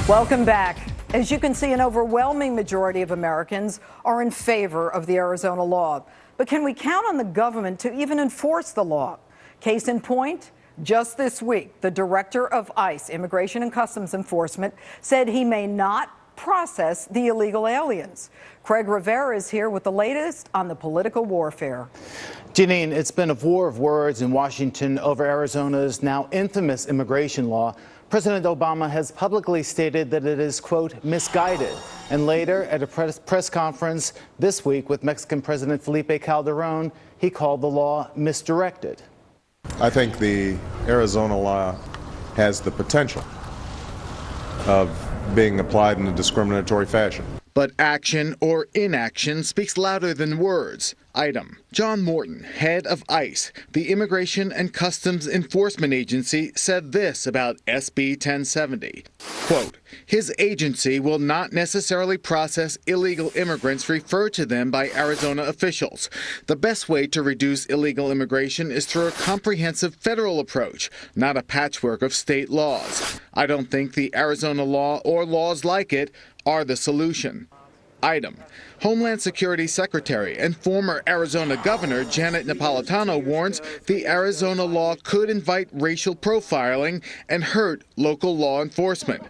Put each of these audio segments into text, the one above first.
Welcome back. As you can see, an overwhelming majority of Americans are in favor of the Arizona law. But can we count on the government to even enforce the law? Case in point, just this week, the Director of ICE, Immigration and Customs Enforcement, said he may not process the illegal aliens. Craig Rivera is here with the latest on the political warfare. Jeanine, it's been a war of words in Washington over Arizona's now infamous immigration law. President Obama has publicly stated that it is, quote, misguided. And later, at a press conference this week with Mexican President Felipe Calderon, he called the law misdirected. I think the Arizona law has the potential of being applied in a discriminatory fashion. But action or inaction speaks louder than words. Item: John Morton, head of ICE, the Immigration and Customs Enforcement Agency, said this about SB 1070. Quote, his agency will not necessarily process illegal immigrants referred to them by Arizona officials. The best way to reduce illegal immigration is through a comprehensive federal approach, not a patchwork of state laws. I don't think the Arizona law or laws like it are the solution. Item: Homeland Security Secretary and former Arizona Governor Janet Napolitano warns the Arizona law could invite racial profiling and hurt local law enforcement.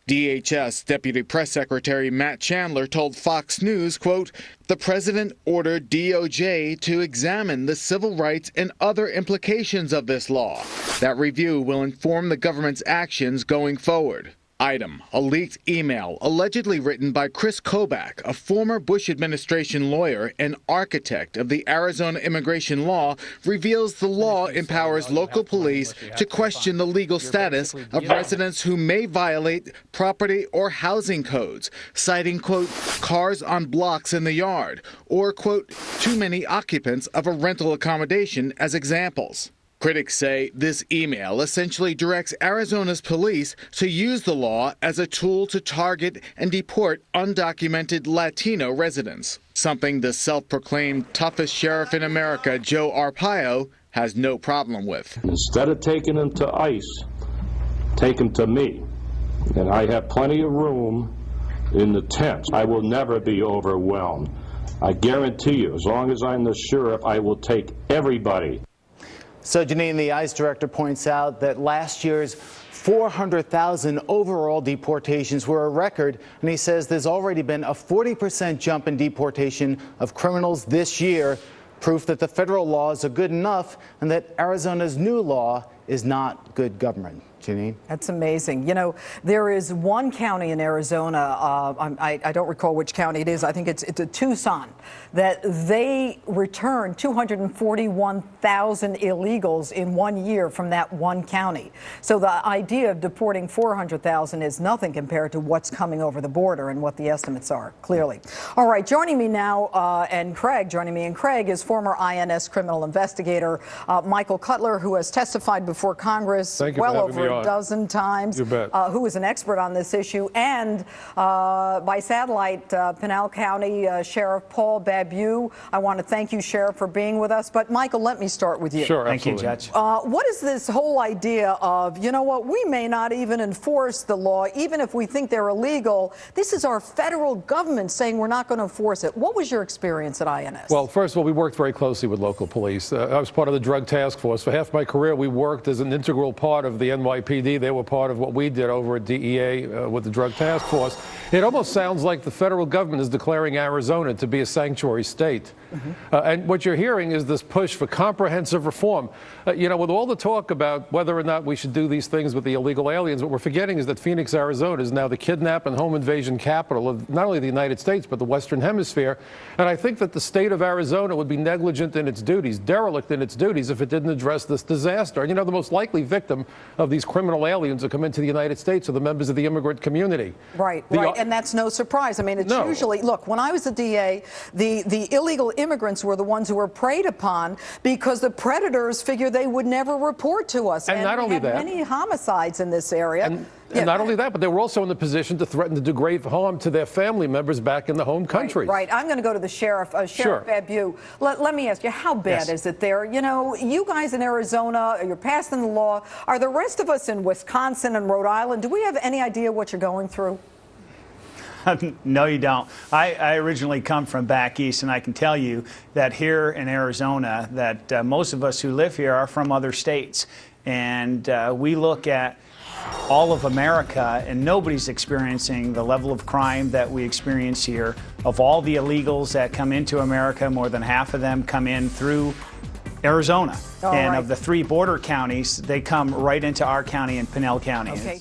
DHS Deputy Press Secretary Matt Chandler told Fox News, quote, the president ordered DOJ to examine the civil rights and other implications of this law. That review will inform the government's actions going forward. Item: a leaked email allegedly written by Chris Kobach, a former Bush administration lawyer and architect of the Arizona immigration law, reveals the law empowers local police to question the legal status of residents who may violate property or housing codes, citing, quote, cars on blocks in the yard, or, quote, too many occupants of a rental accommodation as examples. Critics say this email essentially directs Arizona's police to use the law as a tool to target and deport undocumented Latino residents, something the self-proclaimed toughest sheriff in America, Joe Arpaio, has no problem with. Instead of taking them to ICE, take them to me. And I have plenty of room in the tents. I will never be overwhelmed. I guarantee you, as long as I'm the sheriff, I will take everybody. So, Jeanine, the ICE director points out that last year's 400,000 overall deportations were a record, and he says there's already been a 40% jump in deportation of criminals this year, proof that the federal laws are good enough and that Arizona's new law is not good government. Jeanine? That's amazing. You know, there is one county in Arizona, I don't recall which county it is, I think it's Tucson, that they returned 241,000 illegals in 1 year from that one county. So the idea of deporting 400,000 is nothing compared to what's coming over the border and what the estimates are, clearly. All right, joining me now, joining me and Craig is former INS criminal investigator Michael Cutler, who has testified before Congress well over a dozen times, who is an expert on this issue, and by satellite, Pinal County Sheriff Paul Babu. I want to thank you, Sheriff, for being with us. But Michael, let me start with you. Sure, thank you, Judge. What is this whole idea of, you know what, we may not even enforce the law, even if we think they're illegal? This is our federal government saying we're not going to enforce it. What was your experience at INS? Well, first of all, we worked very closely with local police. I was part of the drug task force. For half my career, we worked as an integral part of the NYPD. They were part of what we did over at DEA with the drug task force. It almost sounds like the federal government is declaring Arizona to be a sanctuary state. And what you're hearing is this push for comprehensive reform. You know, with all the talk about whether or not we should do these things with the illegal aliens, what we're forgetting is that Phoenix, Arizona is now the kidnap and home invasion capital of not only the United States, but the Western Hemisphere. And I think that the state of Arizona would be negligent in its duties, derelict in its duties, if it didn't address this disaster. And, you know, the most likely victim of these criminal aliens that come into the United States are the members of the immigrant community. Right. And that's no surprise. I mean, it's usually, look, when I was the DA, the illegal immigrants were the ones who were preyed upon because the predators figured they would never report to us. And not only that, many homicides in this area. And not only that, but they were also in the position to threaten to do grave harm to their family members back in the home country. Right. I'm going to go to the sheriff. Sheriff Abu, let me ask you, how bad is it there? You know, you guys in Arizona, you're passing the law. Are the rest of us in Wisconsin and Rhode Island, do we have any idea what you're going through? No, you don't. I originally come from back east, and I can tell you that here in Arizona, that most of us who live here are from other states. And we look at all of America, and nobody's experiencing the level of crime that we experience here. Of all the illegals that come into America, more than half of them come in through Arizona. Of the 3 border counties, they come right into our county and Pinell County. Okay.